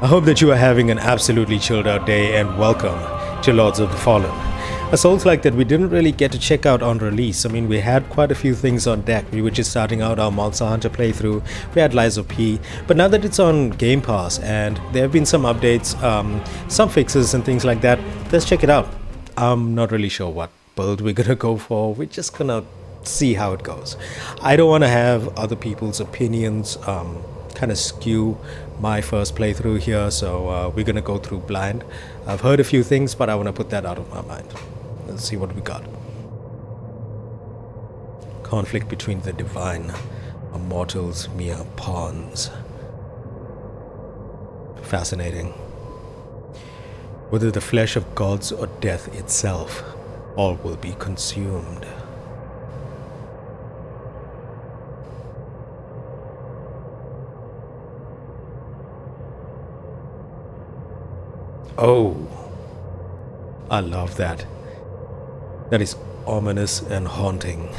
I hope that you are having an absolutely chilled out day, and welcome to Lords of the Fallen. A Souls like that we didn't really get to check out on release. I mean, we had quite a few things on deck. We were just starting out our Monster Hunter playthrough. We had Lies of P. But now that it's on Game Pass and there have been some updates, some fixes and things like that, let's check it out. I'm not really sure what build we're gonna go for. We're just gonna see how it goes. I don't want to have other people's opinions kind of skew my first playthrough here, so we're gonna go through blind. I've heard a few things, but I want to put that out of my mind. Let's see what we got. Conflict between the divine, a mortals mere pawns. Fascinating. Whether the flesh of gods or death itself, all will be consumed. Oh, I love that. That is ominous and haunting.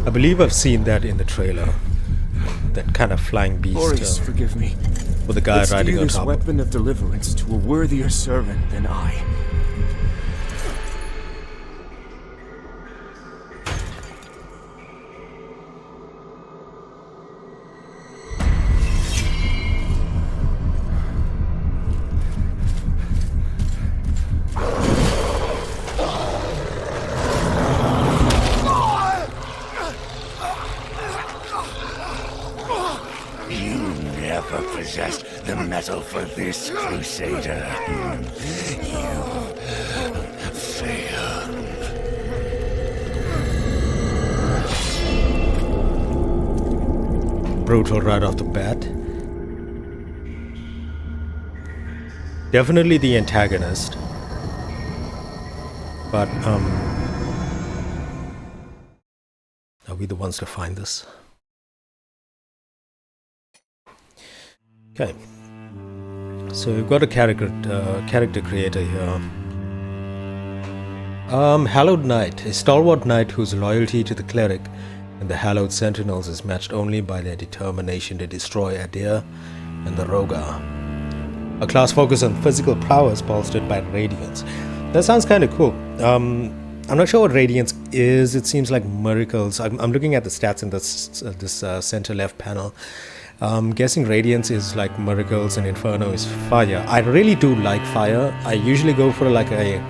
I believe I've seen that in the trailer. That kind of flying beast. Boris, forgive me. With the guy riding on top. Let's this weapon of deliverance to a worthier servant than I. Possessed the metal for this crusader. You failed. Brutal right off the bat. Definitely the antagonist. But are we the ones to find this? Okay, so we've got a character creator here. Hallowed Knight, a stalwart knight whose loyalty to the cleric and the hallowed sentinels is matched only by their determination to destroy Adyr and the Rogar. A class focused on physical prowess bolstered by radiance. That sounds kind of cool. I'm not sure what radiance is. It seems like miracles. I'm looking at the stats in this center left panel. Guessing Radiance is like Miracles and Inferno is Fire. I really do like Fire. I usually go for like a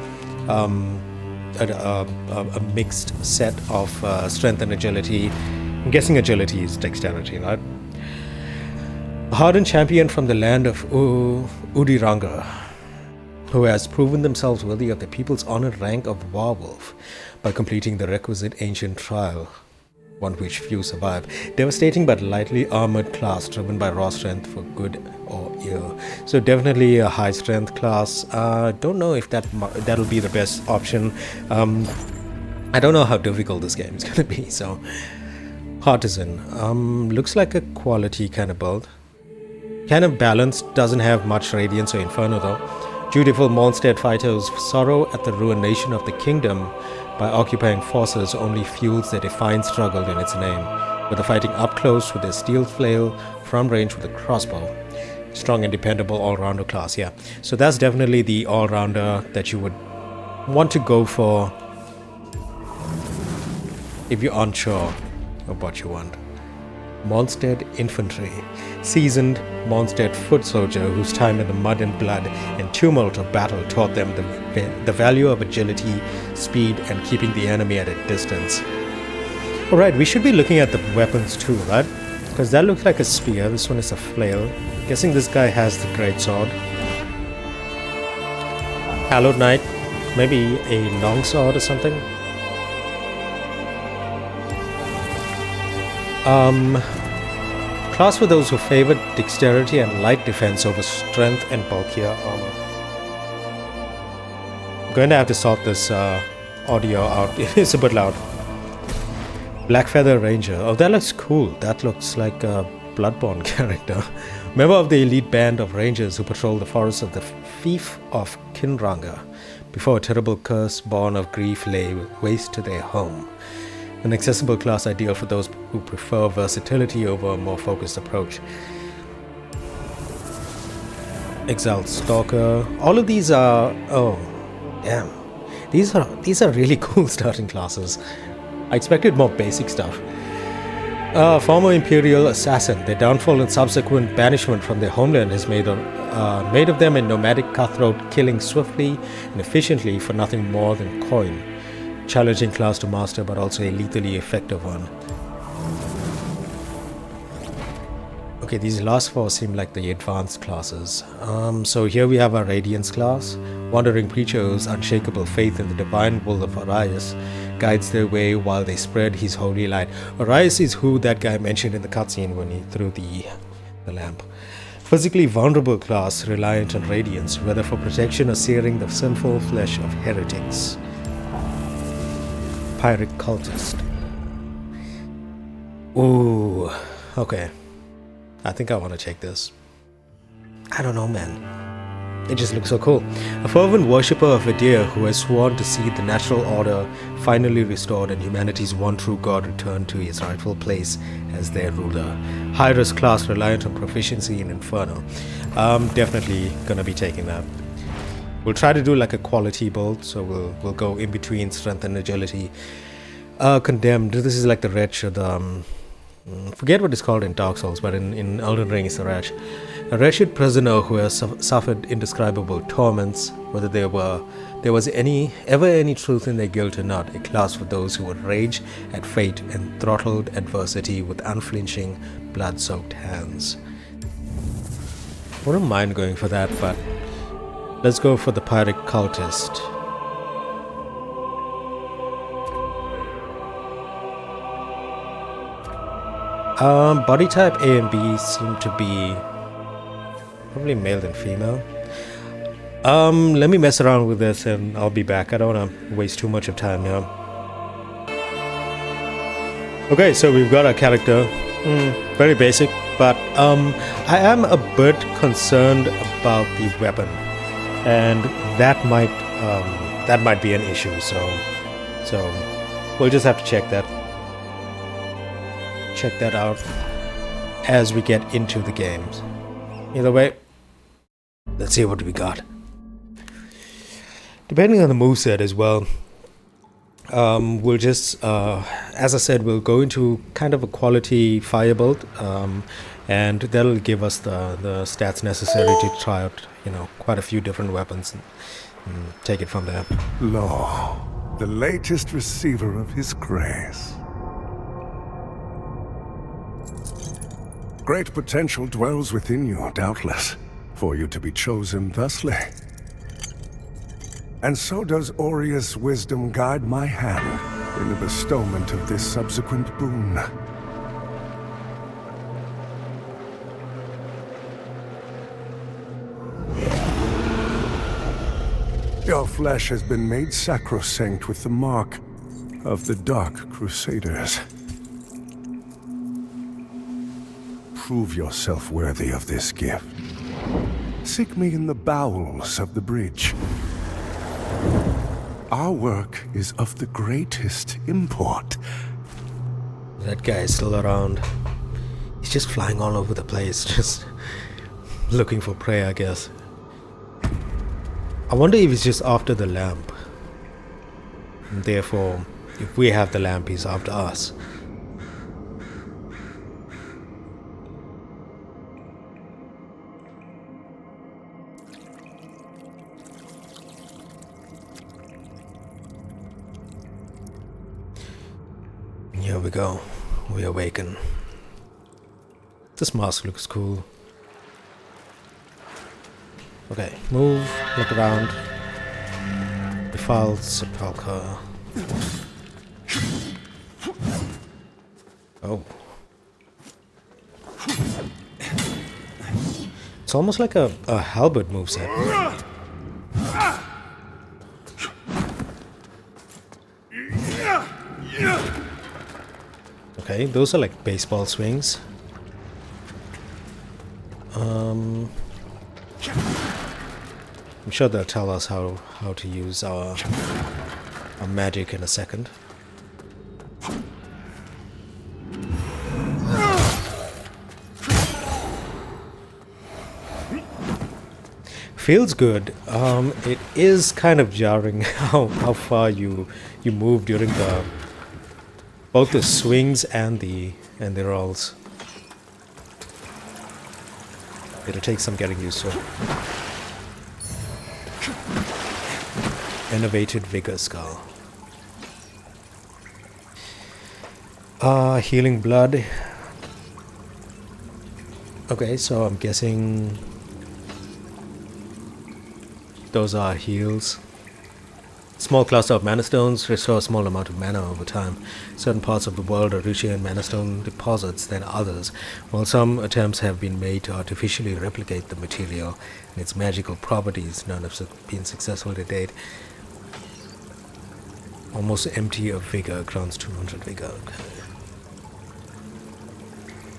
mixed set of Strength and Agility. I'm guessing Agility is Dexterity, right? A hardened champion from the land of Udiranga, who has proven themselves worthy of the people's honored rank of Werewolf by completing the requisite ancient trial, one which few survive. Devastating but lightly armored class driven by raw strength for good or ill. So definitely a high strength class. Don't know if that'll be the best option. I don't know how difficult this game is gonna be. So Partisan looks like a quality kind of build. Kind of balanced, doesn't have much Radiance or Inferno though. Dutiful Mondstadt fighters sorrow at the ruination of the kingdom by occupying forces only fuels their defiant struggle in its name, whether fighting up close with their steel flail, from range with a crossbow. Strong and dependable all-rounder class, yeah. So that's definitely the all-rounder that you would want to go for if you're unsure of what you want. Mondstadt Infantry, seasoned Mondstadt foot soldier whose time in the mud and blood and tumult of battle taught them the value of agility, speed, and keeping the enemy at a distance. Alright, we should be looking at the weapons too, right? Because that looks like a spear, this one is a flail. Guessing this guy has the greatsword. Hallowed Knight, maybe a longsword or something. Class for those who favor dexterity and light defense over strength and bulkier armor. I'm going to have to sort this audio out. It's a bit loud. Blackfeather Ranger. Oh, that looks cool. That looks like a Bloodborne character. Member of the elite band of rangers who patrol the forests of the fief of Kinranga before a terrible curse born of grief lay waste to their home. An accessible class ideal for those who prefer versatility over a more focused approach. Exiled Stalker. All of these are... oh, damn. These are really cool starting classes. I expected more basic stuff. Former Imperial Assassin. Their downfall and subsequent banishment from their homeland has made of them a nomadic cutthroat, killing swiftly and efficiently for nothing more than coin. Challenging class to master, but also a lethally effective one. Okay, these last four seem like the advanced classes. So here we have our Radiance class. Wandering preacher whose unshakable faith in the divine will of Arias guides their way while they spread his holy light. Arias is who that guy mentioned in the cutscene when he threw the lamp. Physically vulnerable class, reliant on radiance, whether for protection or searing the sinful flesh of heretics. Pirate Cultist. Ooh, okay. I think I want to check this. I don't know, man. It just looks so cool. A fervent worshipper of Adyr who has sworn to see the natural order finally restored and humanity's one true god returned to his rightful place as their ruler. High-risk class reliant on proficiency in Infernal. Definitely gonna be taking that. We'll try to do like a quality build, so we'll go in between strength and agility. Condemned. This is like the wretch or the forget what it's called in Dark Souls, but in Elden Ring it's the wretch. A wretched prisoner who has suffered indescribable torments, whether there was ever any truth in their guilt or not. A class for those who would rage at fate and throttled adversity with unflinching, blood-soaked hands. Wouldn't mind going for that, but let's go for the Pirate Cultist. Body type A and B seem to be probably male than female. Let me mess around with this and I'll be back. I don't want to waste too much of time here. Okay, so we've got our character. Very basic, but I am a bit concerned about the weapon, and that might be an issue. So we'll just have to check that out as we get into the games. Either way, let's see what we got. Depending on the moveset as well, we'll just, as I said, we'll go into kind of a quality fire build, and that'll give us the stats necessary to try out, quite a few different weapons and take it from there. Lo, the latest receiver of his grace. Great potential dwells within you, doubtless, for you to be chosen thusly. And so does Aureus' wisdom guide my hand in the bestowment of this subsequent boon. Your flesh has been made sacrosanct with the mark of the Dark Crusaders. Prove yourself worthy of this gift. Seek me in the bowels of the bridge. Our work is of the greatest import. That guy is still around. He's just flying all over the place, just looking for prey, I guess. I wonder if he's just after the lamp. And therefore, if we have the lamp, he's after us. Here we go. We awaken. This mask looks cool. Okay, move, look around. Defiled sepulchre. Oh. It's almost like a halberd moveset. Okay, those are like baseball swings. I'm sure they'll tell us how to use our magic in a second. Feels good. It is kind of jarring how far you move during both the swings and the rolls. It'll take some getting used to. Innovated Vigor Skull. Healing Blood. Okay, so I'm guessing those are heals. Small cluster of mana stones restore a small amount of mana over time. Certain parts of the world are richer in mana stone deposits than others, while some attempts have been made to artificially replicate the material and its magical properties. None have been successful to date. Almost empty of vigor, grants 200 vigor. Okay.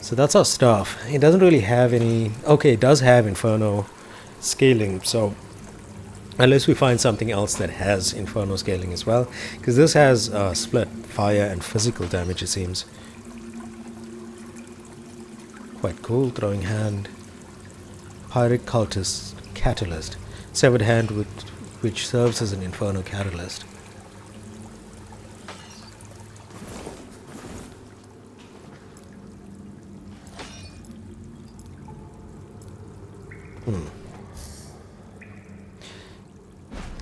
So that's our stuff. It doesn't really have any... Okay, it does have Inferno scaling, so... Unless we find something else that has Inferno scaling as well. Because this has split fire and physical damage, it seems. Quite cool. Throwing hand. Pirate Cultist Catalyst. Severed hand which serves as an Inferno Catalyst.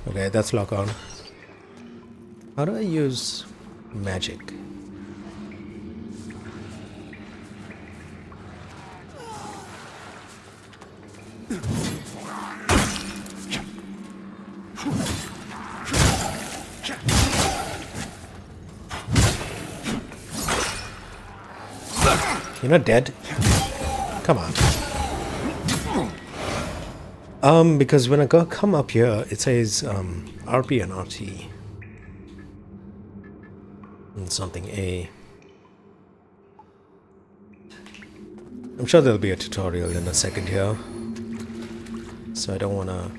Okay, that's lock on. How do I use magic? You're not dead? Come on. Because when I come up here, it says RP and RT. And something A. I'm sure there'll be a tutorial in a second here. So I don't wanna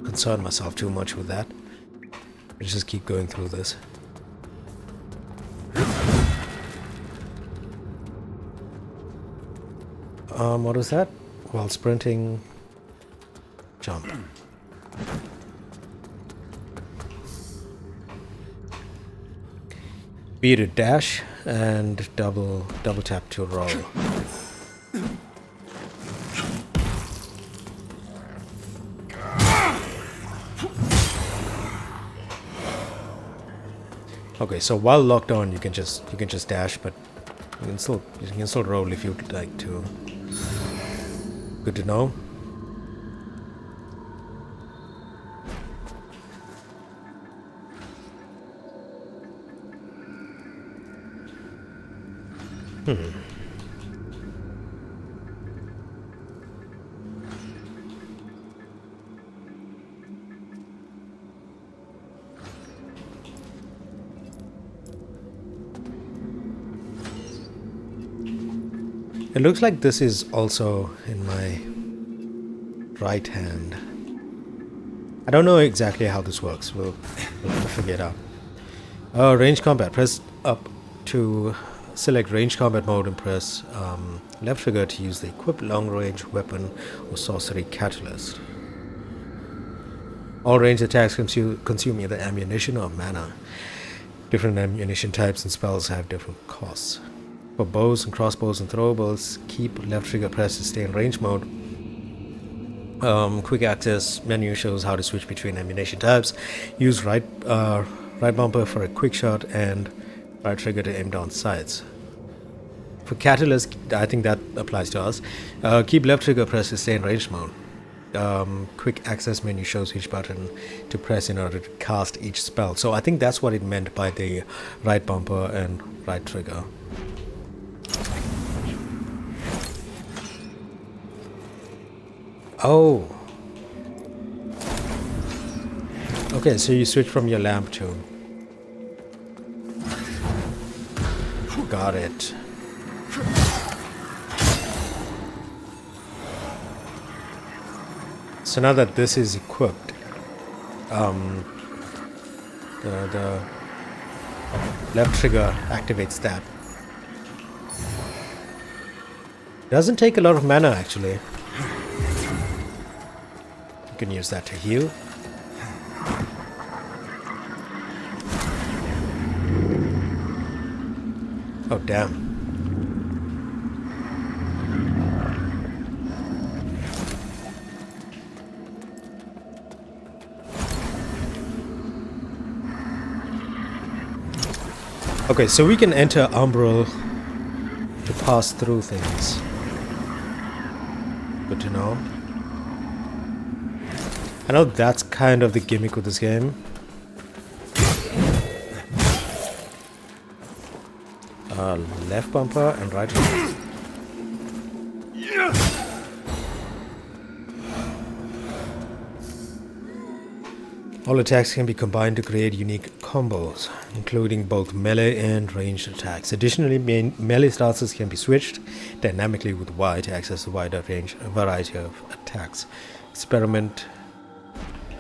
concern myself too much with that. Let's just keep going through this. What was that? While sprinting, jump. B to dash and double tap to roll. Okay, so while locked on, you can just dash, but you can still roll if you'd like to. Good to know. It looks like this is also in my right hand. I don't know exactly how this works. We'll figure it out. Range combat. Press up to select range combat mode and press left trigger to use the equip long range weapon or sorcery catalyst. All range attacks consume either ammunition or mana. Different ammunition types and spells have different costs. For bows and crossbows and throwables, keep left trigger pressed to stay in range mode. Quick access menu shows how to switch between ammunition types. Use right bumper for a quick shot and right trigger to aim down sights. For catalyst, I think that applies to us. Keep left trigger pressed to stay in range mode. Quick access menu shows which button to press in order to cast each spell. So I think that's what it meant by the right bumper and right trigger. Oh. Okay, so you switch from your lamp to... Got it. So now that this is equipped, the left trigger activates that. Doesn't take a lot of mana actually. You can use that to heal. Oh damn. Okay, so we can enter Umbral to pass through things. Good to know. I know that's kind of the gimmick with this game. Left bumper and right. All attacks can be combined to create unique combos, including both melee and ranged attacks. Additionally, melee stances can be switched dynamically with Y to access a wider range, a variety of attacks. Experiment.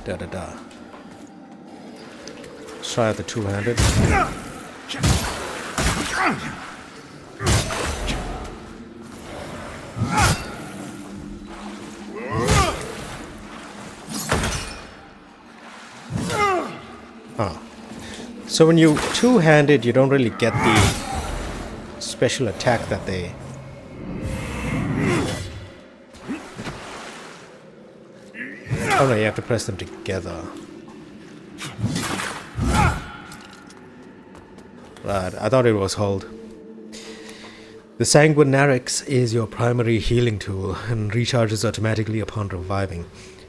Let's try out the two-handed. So when you two-handed, you don't really get the special attack that they... Oh no, you have to press them together. Right, I thought it was hold. The Sanguinarix is your primary healing tool and recharges automatically upon reviving.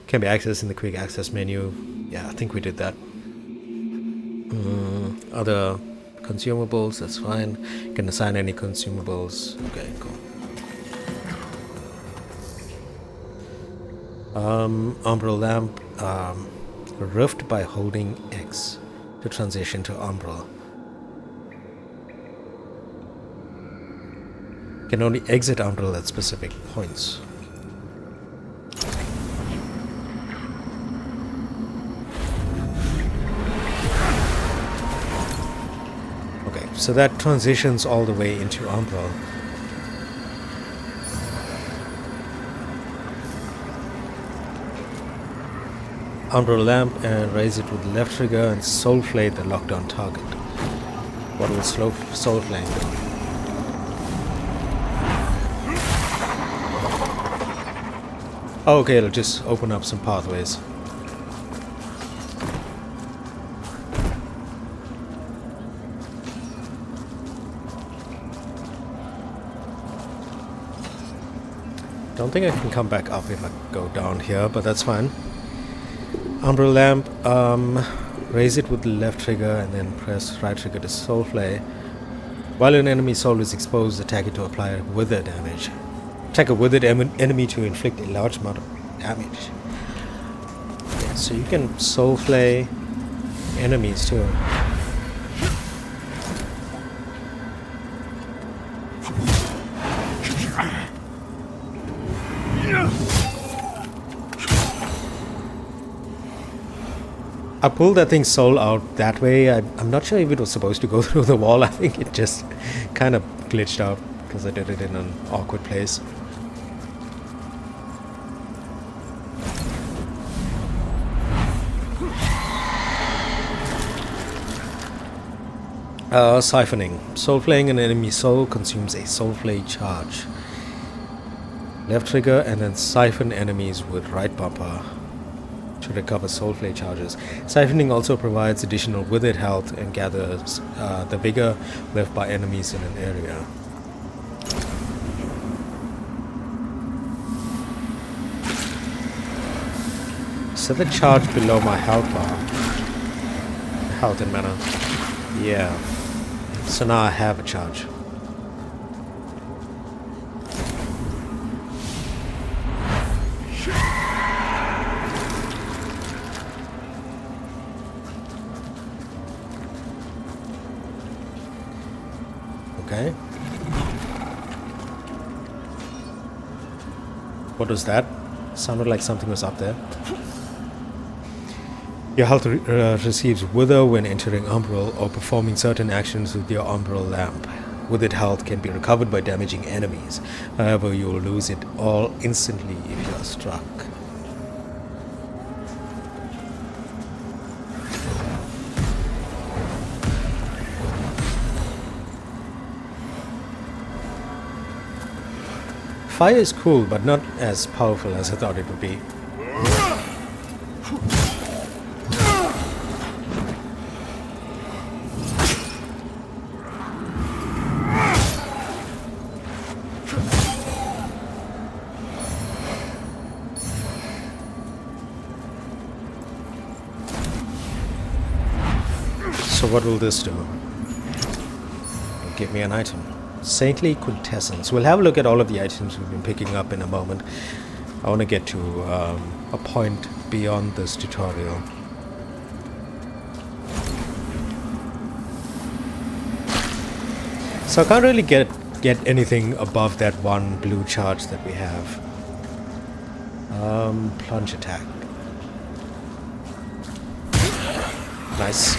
Can be accessed in the quick access menu. Yeah, I think we did that. Other consumables, that's fine. You can assign any consumables. Okay, cool. Umbral lamp. Rift by holding X to transition to Umbral. Can only exit Umbral at specific points. So that transitions all the way into Umbral. Umbral lamp and raise it with left trigger and soul flame the lockdown target. What will soul flame do? Oh, okay, it'll just open up some pathways. Don't think I can come back up if I go down here, but that's fine. Umbral lamp, raise it with the left trigger and then press right trigger to soul flay. While an enemy soul is exposed, attack it to apply wither damage. Attack a withered enemy to inflict a large amount of damage. Yeah, so you can soul flay enemies too. I pulled that thing's soul out that way. I'm not sure if it was supposed to go through the wall. I think it just kind of glitched out because I did it in an awkward place. Siphoning. Soul flaying an enemy soul consumes a soul flay charge. Left trigger and then siphon enemies with right bumper to recover soul flay charges. Siphoning also provides additional withered health and gathers the vigor left by enemies in an area. Set the charge below my health bar. Health and mana. Yeah. So now I have a charge. Okay. What was that? Sounded like something was up there. Your health receives wither when entering Umbral or performing certain actions with your Umbral lamp. Withered health can be recovered by damaging enemies. However, you will lose it all instantly if you are struck. Fire is cool, but not as powerful as I thought it would be. So what will this do? It'll give me an item. Saintly Quintessence. We'll have a look at all of the items we've been picking up in a moment. I want to get to a point beyond this tutorial. So I can't really get anything above that one blue charge that we have. Plunge attack. Nice.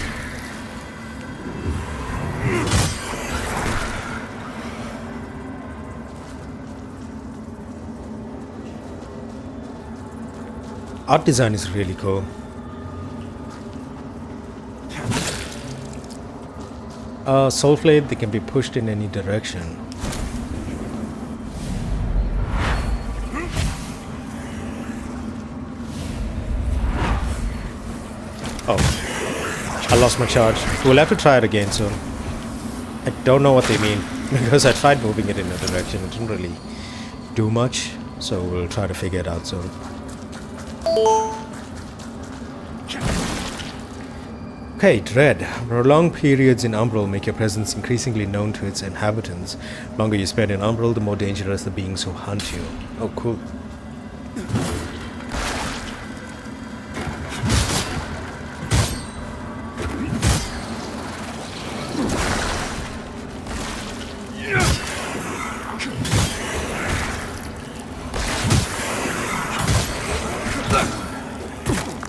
Art design is really cool. Soulflade, they can be pushed in any direction. Oh, I lost my charge. We'll have to try it again soon. I don't know what they mean, because I tried moving it in a direction. It didn't really do much, so we'll try to figure it out soon. Okay, Dread. Prolonged periods in Umbral make your presence increasingly known to its inhabitants. The longer you spend in Umbral, the more dangerous the beings who hunt you. Oh, cool.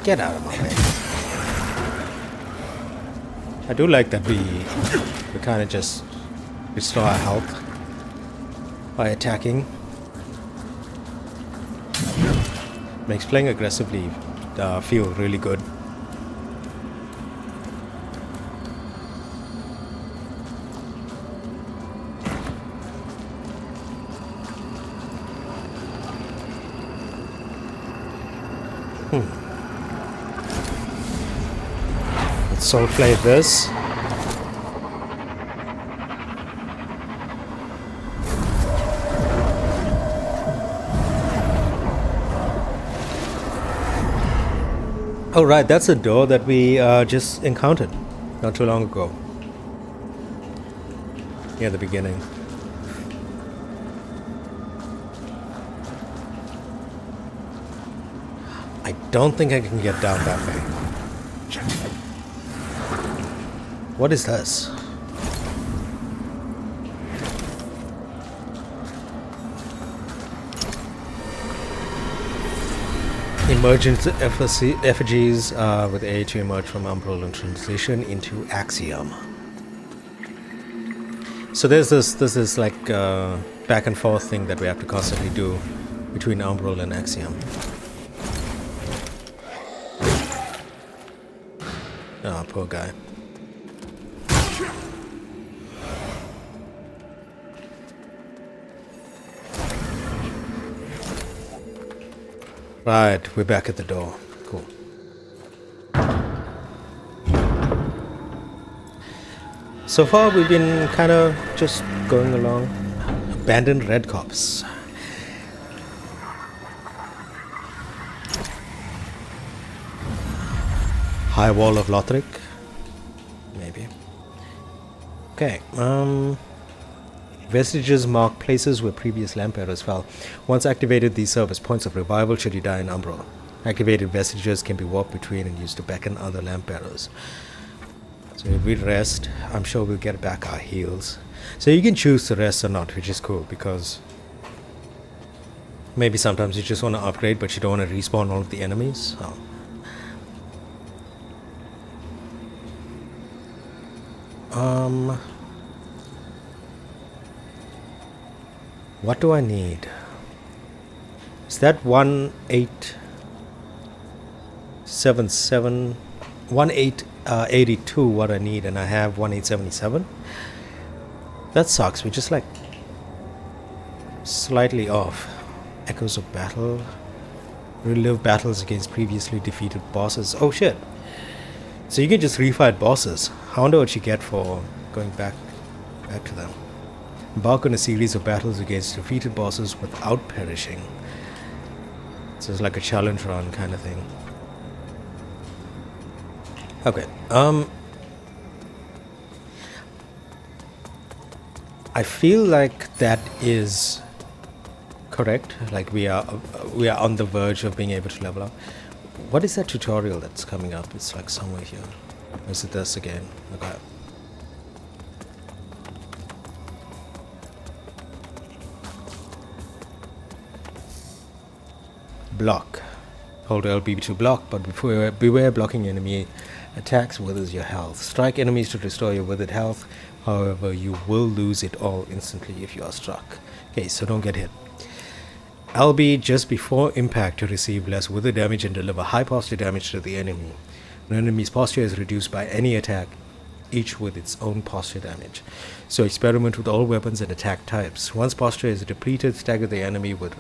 Get out of my way. I do like that we kind of just restore our health by attacking. Makes playing aggressively feel really good. Soulflade this. Oh right, that's a door that we just encountered not too long ago. Near the beginning. I don't think I can get down that way. What is this? Emergent effigies with A to emerge from Umbral and transition into Axiom. So there's this like back and forth thing that we have to constantly do between Umbral and Axiom. Oh, poor guy. Right, we're back at the door. Cool. So far we've been kind of just going along. Abandoned red cops. High wall of Lothric. Maybe. Okay, Vestiges mark places where previous lamp bearers fell. Once activated, these serve as points of revival should you die in Umbral. Activated vestiges can be walked between and used to beckon other lamp bearers. So if we rest, I'm sure we'll get back our heals. So you can choose to rest or not, which is cool, because maybe sometimes you just want to upgrade, but you don't want to respawn all of the enemies. Oh. What do I need? Is that 1882 what I need, and I have 1877? That sucks. We're just like slightly off. Echoes of battle. Relive battles against previously defeated bosses. Oh shit. So you can just refight bosses. I wonder what you get for going back to them. Embark on a series of battles against defeated bosses without perishing. So it's like a challenge run kind of thing. Okay. I feel like that is correct. Like we are on the verge of being able to level up. What is that tutorial that's coming up? It's like somewhere here. Or is it this again? Okay. Block. Hold LB to block, but beware blocking enemy attacks withers your health. Strike enemies to restore your withered health. However, you will lose it all instantly if you are struck. Okay, so don't get hit. LB just before impact to receive less wither damage and deliver high posture damage to the enemy. An enemy's posture is reduced by any attack, each with its own posture damage. So experiment with all weapons and attack types. Once posture is depleted, stagger the enemy with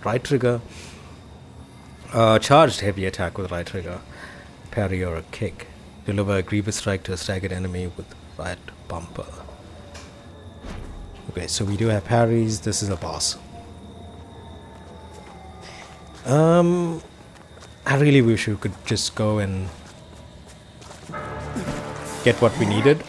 right trigger. Charged heavy attack with right trigger, parry or a kick. Deliver a grievous strike to a staggered enemy with right bumper. Okay, so we do have parries. This is a boss. I really wish we could just go and get what we needed.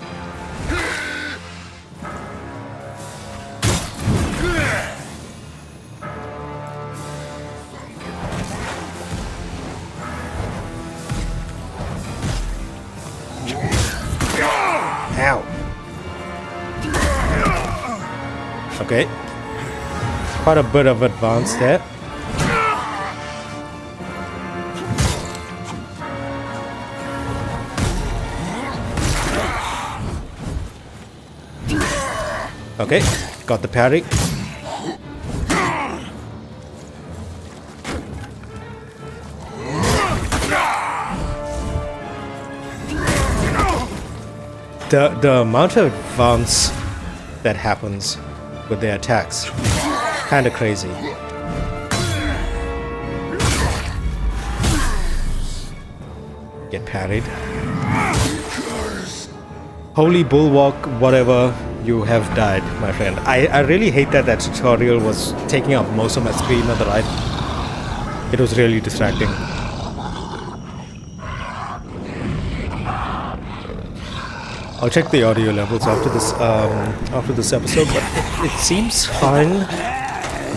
Ow. Okay. Quite a bit of advance there. Okay, got the parry. The amount of advance that happens with their attacks, kinda crazy. Get parried. Holy bulwark, whatever, you have died, my friend. I really hate that tutorial was taking up most of my screen on the right. It was really distracting. I'll check the audio levels after this episode, but it seems fine.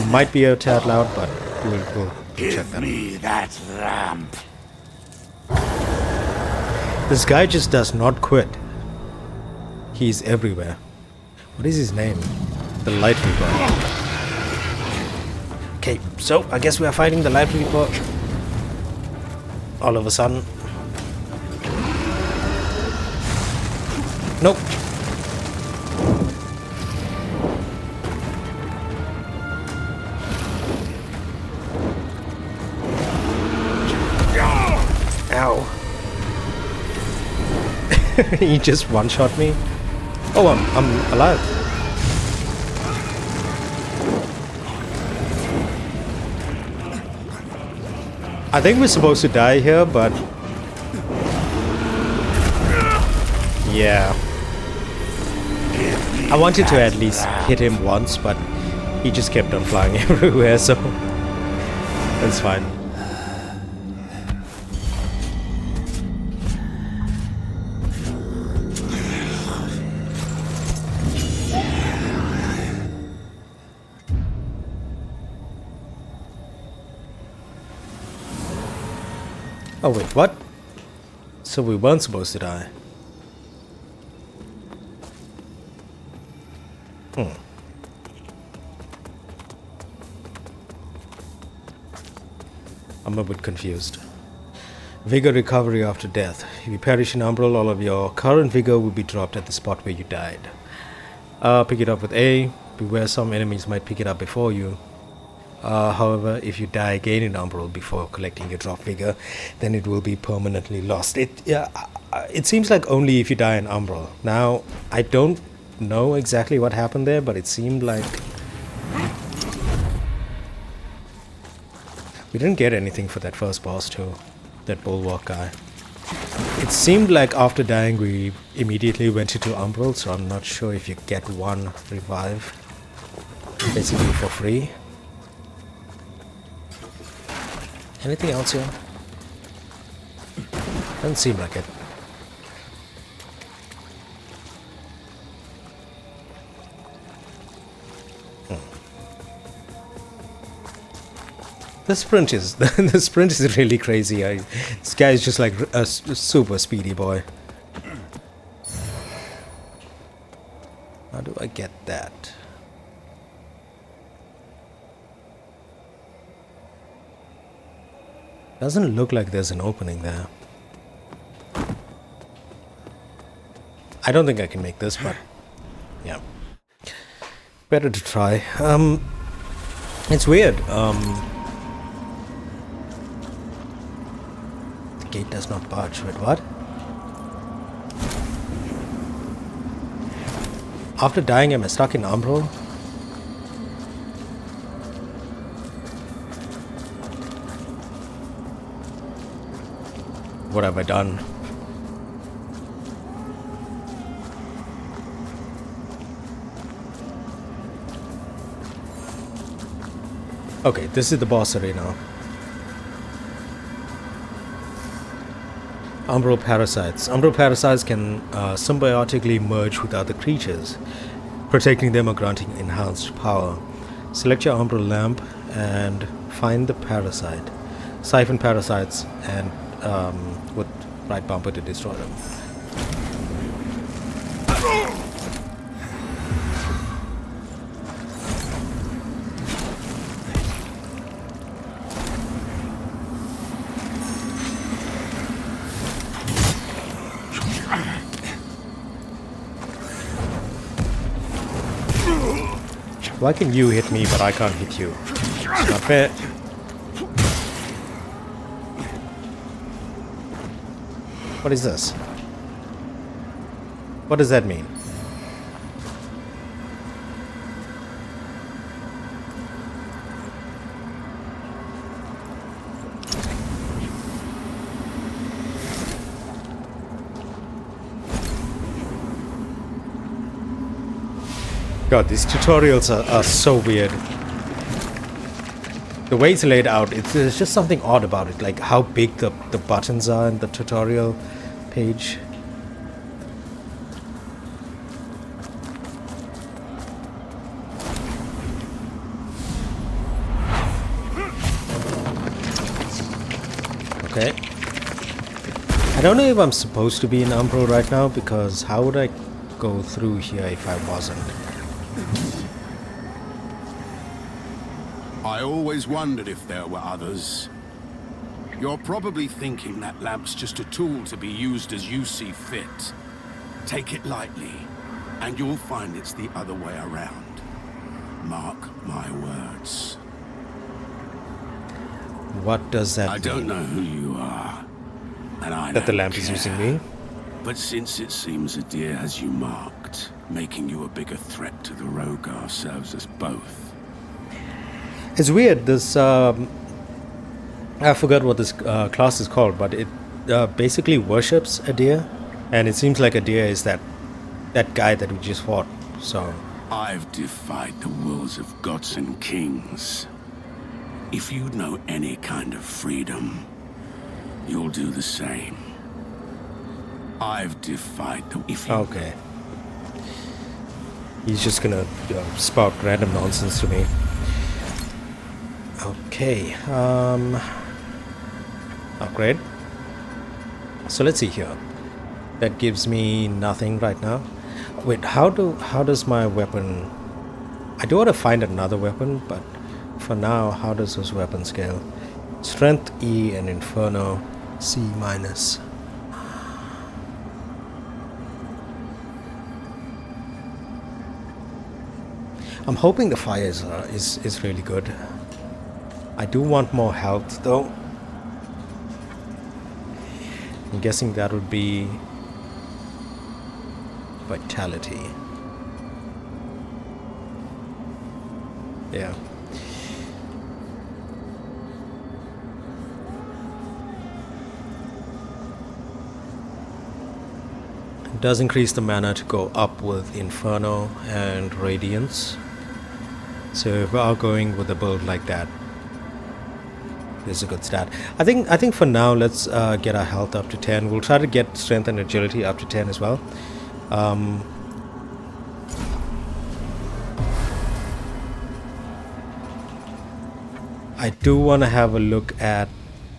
Might be a tad loud, but we'll check that. Give me that lamp. This guy just does not quit. He's everywhere. What is his name? The Light Reaper. Okay, so I guess we are fighting the Light Reaper. All of a sudden. Nope. Ow. He just one-shot me. Oh, I'm alive. I think we're supposed to die here, but yeah. I wanted to at least hit him once, but he just kept on flying everywhere, so that's fine. Oh wait, what? So we weren't supposed to die. I'm a bit confused. Vigor recovery after death. If you perish in Umbral, all of your current vigor will be dropped at the spot where you died. Pick it up with A. Beware, some enemies might pick it up before you. However, if you die again in Umbral before collecting your drop vigor, then it will be permanently lost. It seems like only if you die in Umbral. Now, I don't know exactly what happened there, but it seemed like we didn't get anything for that first boss too, that bulwark guy. It seemed like after dying we immediately went into Umbral, so I'm not sure if you get one revive basically for free. Anything else here? Doesn't seem like it. The sprint is the sprint is really crazy. This guy is just like a super speedy boy. How do I get that? Doesn't look like there's an opening there. I don't think I can make this, but yeah, better to try. It's weird. Gate does not budge. Wait, what? After dying, am I stuck in Umbral? What have I done? Okay, this is the boss arena. Umbral parasites. Umbral parasites can symbiotically merge with other creatures, protecting them or granting enhanced power. Select your Umbral lamp and find the parasite. Siphon parasites and with right bumper to destroy them. Why can you hit me but I can't hit you? It's not fair. What is this? What does that mean? God, these tutorials are so weird. The way it's laid out, there's just something odd about it, like how big the buttons are in the tutorial page. Okay. I don't know if I'm supposed to be in Umbral right now, because how would I go through here if I wasn't? I always wondered if there were others. You're probably thinking that lamp's just a tool to be used as you see fit. Take it lightly, and you'll find it's the other way around. Mark my words. What does that mean? I don't know who you are, and I That the don't lamp is care. using me? But since it seems Adyr has you marked, making you a bigger threat to the Rogar serves us both. It's weird, this, I forgot what this class is called, but it basically worships Adyr, and it seems like Adyr is that guy that we just fought, so... I've defied the wills of gods and kings. If you know any kind of freedom, you'll do the same. I've defied the... If you Okay. He's just gonna spout random nonsense to me. Okay, upgrade. So let's see here. That gives me nothing right now. Wait, how does my weapon I do want to find another weapon, but for now, how does this weapon scale? Strength E and Inferno C minus. I'm hoping the fire is really good. I do want more health though. I'm guessing that would be vitality. Yeah. It does increase the mana to go up with Inferno and Radiance. So if we are going with a build like that, this is a good stat. I think for now let's get our health up to 10. We'll try to get strength and agility up to 10 as well. I do want to have a look at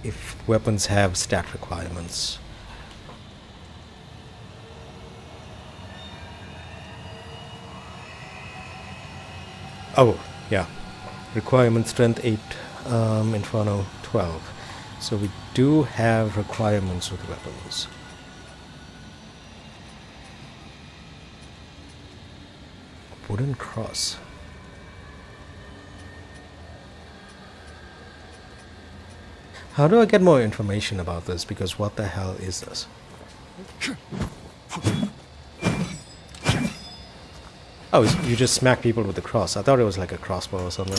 if weapons have stat requirements. Oh, yeah. Requirement strength 8, Inferno 12. So we do have requirements with weapons. Wooden cross. How do I get more information about this? Because what the hell is this? Oh, you just smack people with the cross. I thought it was like a crossbow or something.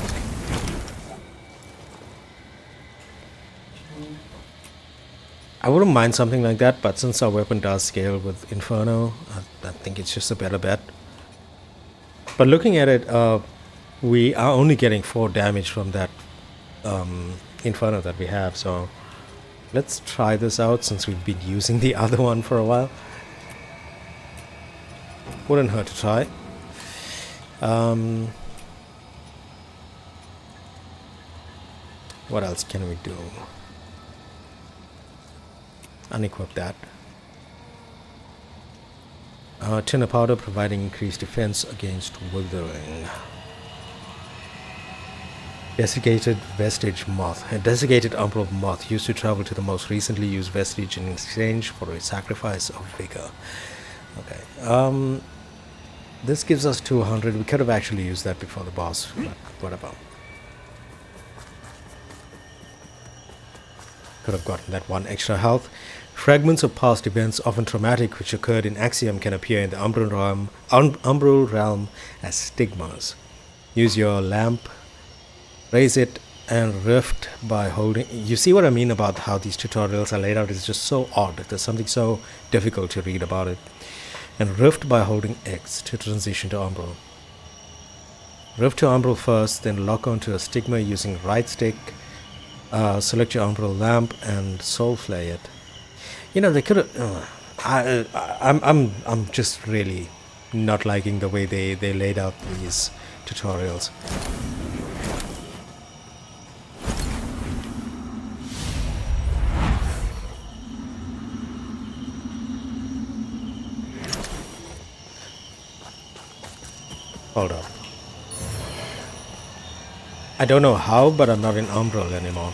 I wouldn't mind something like that, but since our weapon does scale with Inferno, I think it's just a better bet. But looking at it, we are only getting 4 damage from that Inferno that we have, so let's try this out since we've been using the other one for a while. Wouldn't hurt to try. What else can we do? Unequip that. Tin of powder providing increased defense against withering. Desiccated vestige moth. A desiccated umbral moth used to travel to the most recently used vestige in exchange for a sacrifice of vigor. Okay. This gives us 200. We could have actually used that before the boss, but whatever. Could have gotten that 1 extra health. Fragments of past events, often traumatic, which occurred in Axiom, can appear in the umbral realm as stigmas. Use your lamp, raise it, and rift by holding. You see what I mean about how these tutorials are laid out? It's just so odd. There's something so difficult to read about it. And rift by holding X to transition to umbral. Rift to umbral first, then lock onto a stigma using right stick. Select your umbral lamp and soul flay it. You know, they could have. I'm just really not liking the way they laid out these tutorials. Hold up. I don't know how, but I'm not in umbral anymore.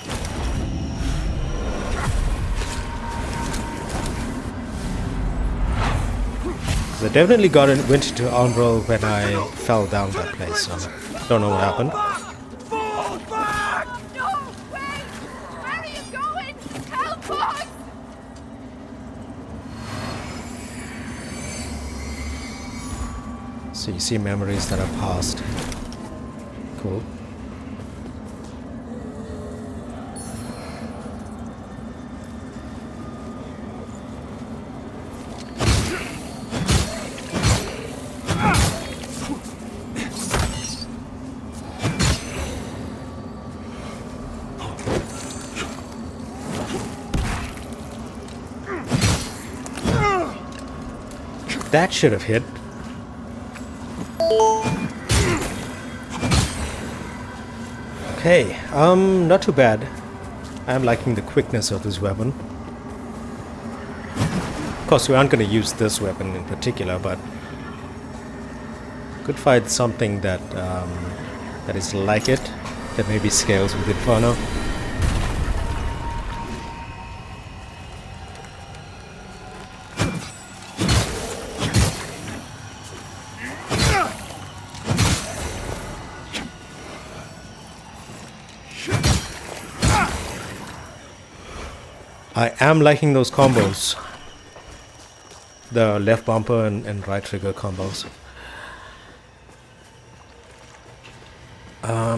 I definitely went into umbral when I fell down that place. So don't know what happened. Fall back! No, wait! Where are you going? Help us! So you see memories that are past. Cool. That should have hit. Okay, not too bad. I'm liking the quickness of this weapon. Of course, we aren't going to use this weapon in particular, but Could find something that that is like it, that maybe scales with Infernal. I am liking those combos. The left bumper and right trigger combos.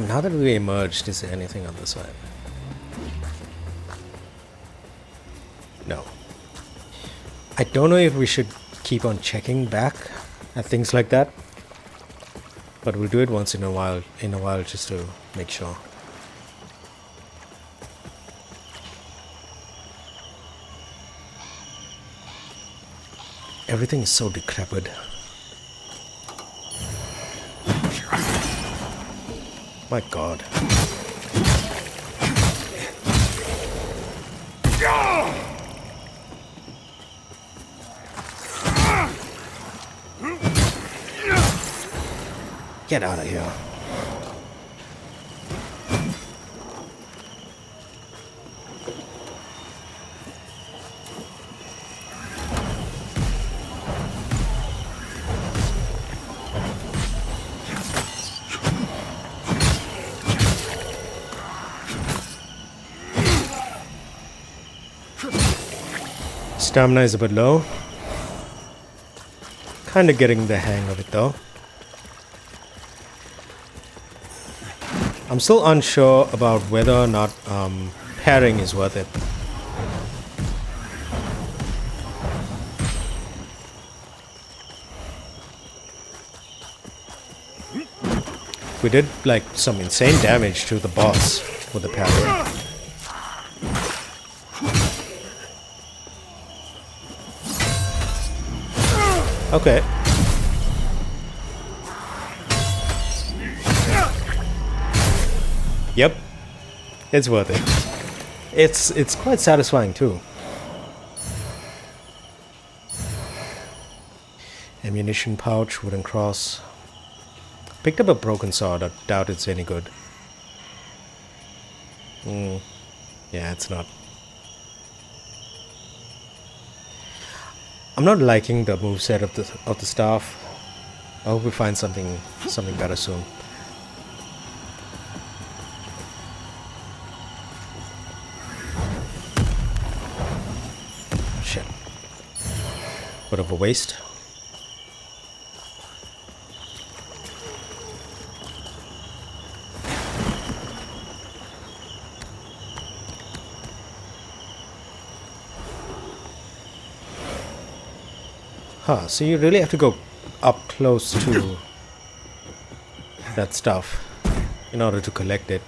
Now that we emerged, is there anything on the side? No. I don't know if we should keep on checking back at things like that, but we'll do it once in a while just to make sure. Everything is so decrepit. My God. Get out of here. Stamina is a bit low. Kinda getting the hang of it though. I'm still unsure about whether or not pairing is worth it. We did like some insane damage to the boss with the parry. Okay. Yep. It's worth it. It's quite satisfying too. Ammunition pouch, wooden cross. Picked up a broken sword. I doubt it's any good. Yeah, it's not. I'm not liking the moveset of the staff. I hope we find something better soon. Shit. Bit of a waste. Huh, so you really have to go up close to that stuff in order to collect it.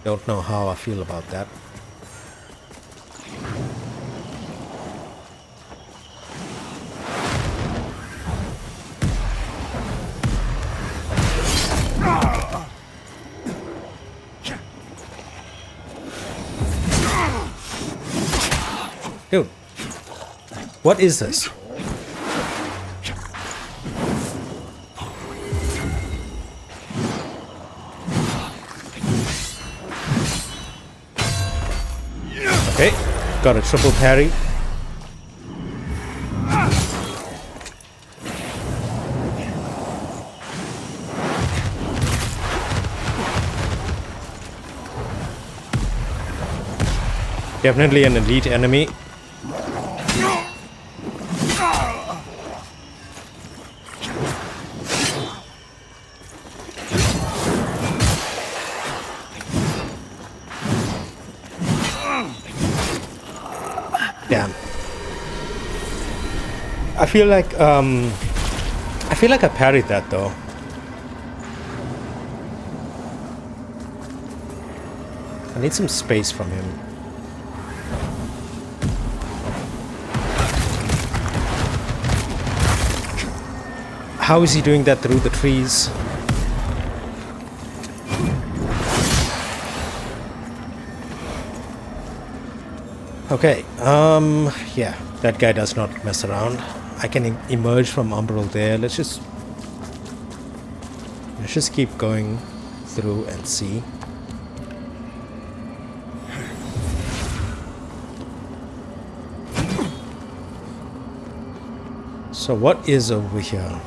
Don't know how I feel about that. Dude, what is this? Okay, got a triple parry. Definitely an elite enemy. Damn. I feel like I parried that though. I need some space from him. How is he doing that through the trees? Okay, yeah, that guy does not mess around. I can emerge from Umbral there. Let's just Let's just keep going through and see. So what is over here?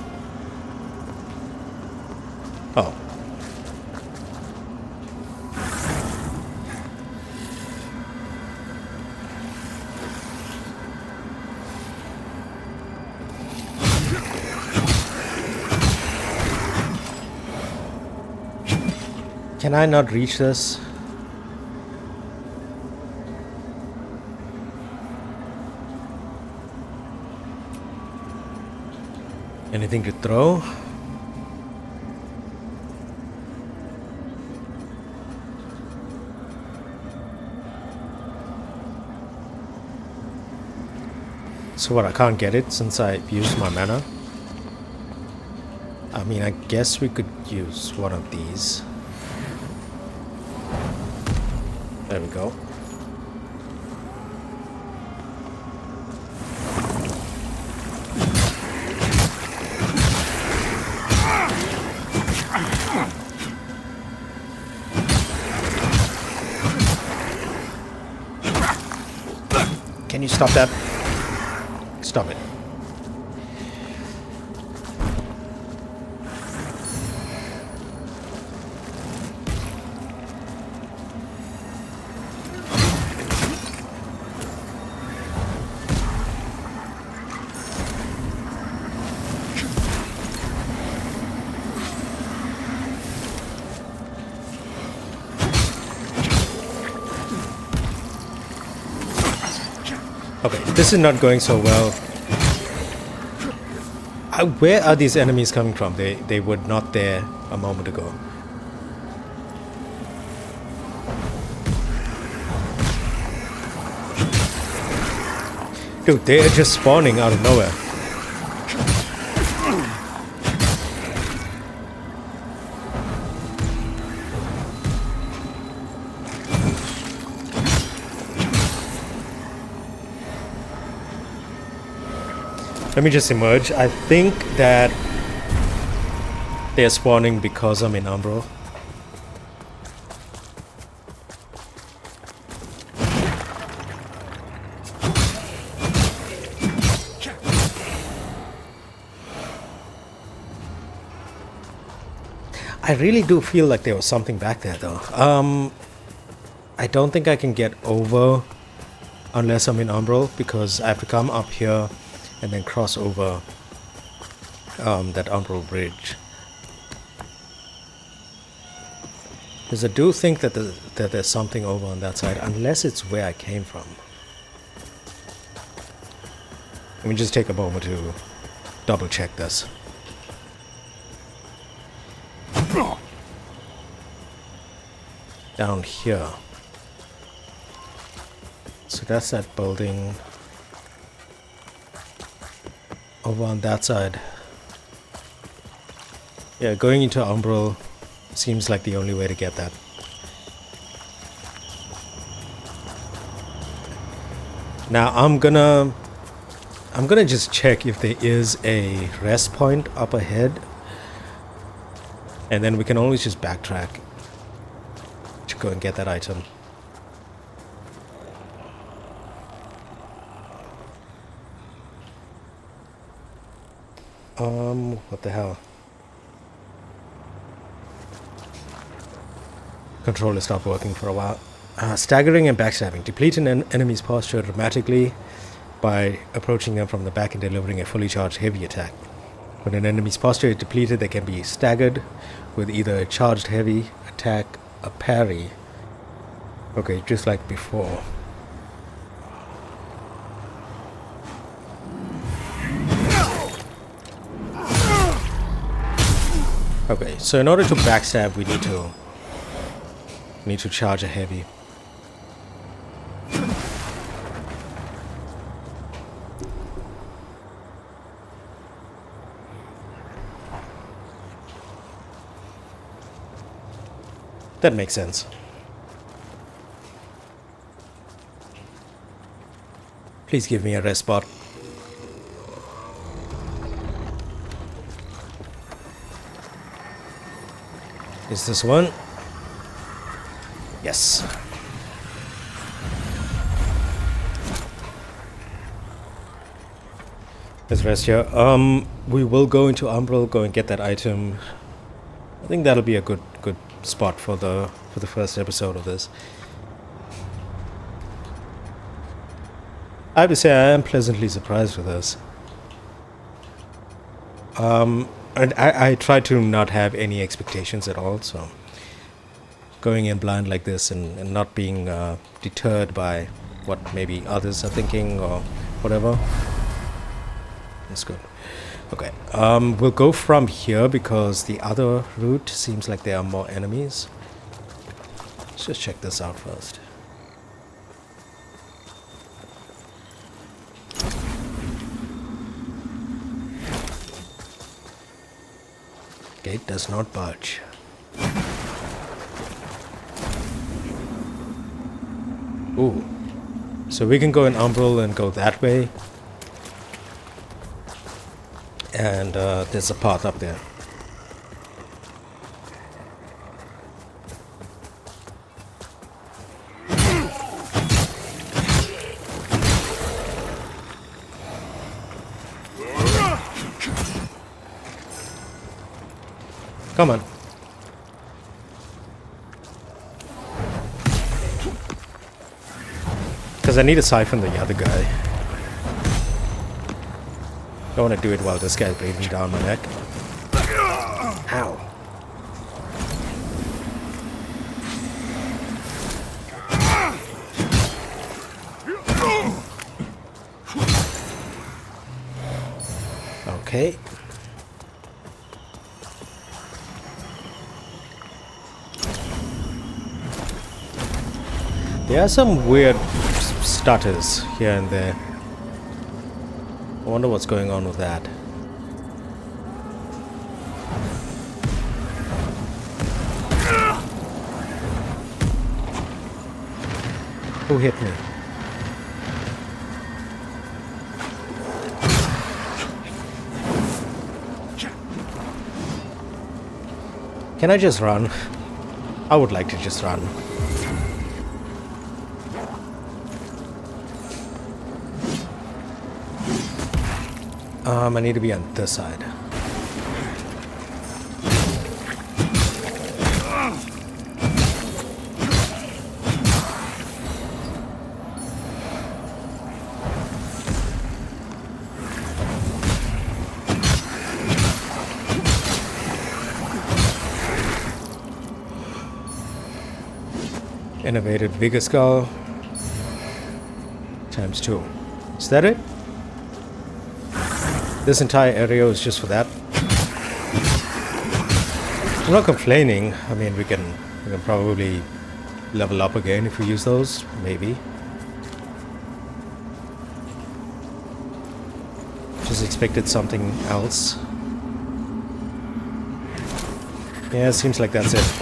Oh. Can I not reach this? Anything to throw? So what, I can't get it since I used my mana? I mean, I guess we could use one of these. There we go. Can you stop that? Stop it. Okay, this is not going so well. Where are these enemies coming from? They were not there a moment ago. Dude, they are just spawning out of nowhere. Let me just emerge. I think that they're spawning because I'm in Umbral. I really do feel like there was something back there though. I don't think I can get over unless I'm in Umbral because I have to come up here and then cross over that Umbral bridge. Because I do think that, that there's something over on that side, unless it's where I came from. Let me just take a moment to double check this. Down here. So that's that building. Over on that side. Yeah, going into Umbral seems like the only way to get that. Now I'm gonna just check if there is a rest point up ahead, and then we can always just backtrack to go and get that item. What the hell? Controller stopped working for a while. Staggering and backstabbing. Deplete an enemy's posture dramatically by approaching them from the back and delivering a fully charged heavy attack. When an enemy's posture is depleted, they can be staggered with either a charged heavy attack, a parry. Okay, just like before. Okay, so in order to backstab, we need to charge a heavy. That makes sense. Please give me a rest spot. Is this one? Yes. Let's rest here. We will go into Umbral, go and get that item. I think that'll be a good spot for the first episode of this. I have to say I am pleasantly surprised with this. And I try to not have any expectations at all, so going in blind like this and not being deterred by what maybe others are thinking or whatever. That's good. Okay, we'll go from here because the other route seems like there are more enemies. Let's just check this out first. Gate does not budge. Ooh. So we can go in Umbral and go that way. And there's a path up there. Come on. Because I need to siphon the other guy. Don't want to do it while this guy's breathing down my neck. Ow. Okay. There are some weird stutters here and there. I wonder what's going on with that. Who hit me? Can I just run? I would like to just run. I need to be on this side. Innovated Vigor Skull. ×2. Is that it? This entire area is just for that. I'm not complaining. I mean, we can probably level up again if we use those, maybe. Just expected something else. Yeah, it seems like that's it.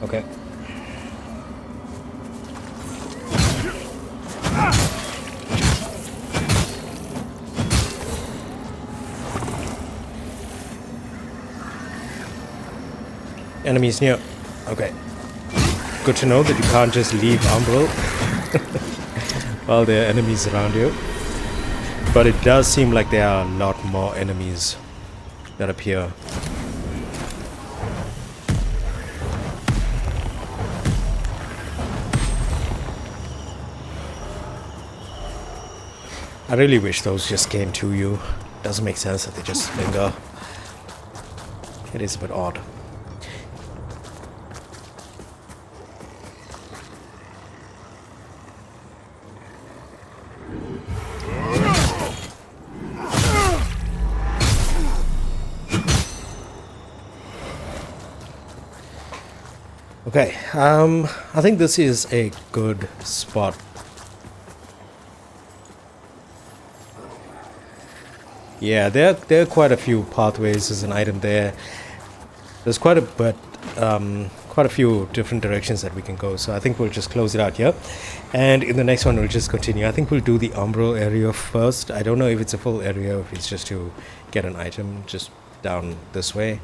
Okay. Enemies near. Okay. Good to know that you can't just leave Umbral while there are enemies around you. But it does seem like there are a lot more enemies that appear. I really wish those just came to you. Doesn't make sense that they just linger. It is a bit odd. Okay, I think this is a good spot. Yeah, there are quite a few pathways. There's an item there. There's quite a few different directions that we can go. So I think we'll just close it out here, and in the next one we'll just continue. I think we'll do the umbral area first. I don't know if it's a full area or if it's just to get an item just down this way.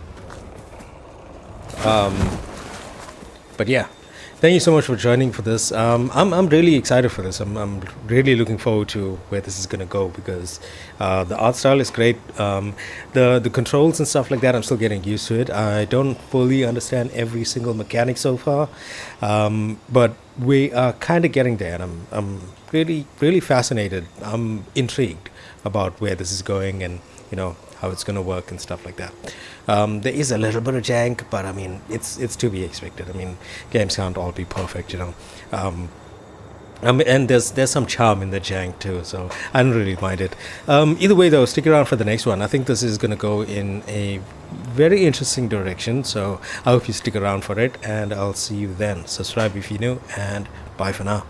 But yeah, thank you so much for joining for this. I'm really excited for this. I'm really looking forward to where this is gonna go, because the art style is great. The controls and stuff like that, I'm still getting used to it. I don't fully understand every single mechanic so far, but we are kind of getting there, and I'm really fascinated. I'm intrigued about where this is going, and how it's going to work and stuff like that. There is a little bit of jank, but I mean, it's to be expected. I mean, games can't all be perfect, and there's some charm in the jank too, so I don't really mind it. Either way though, stick around for the next one. I think this is going to go in a very interesting direction, so I hope you stick around for it, and I'll see you then. Subscribe if you're new, and bye for now.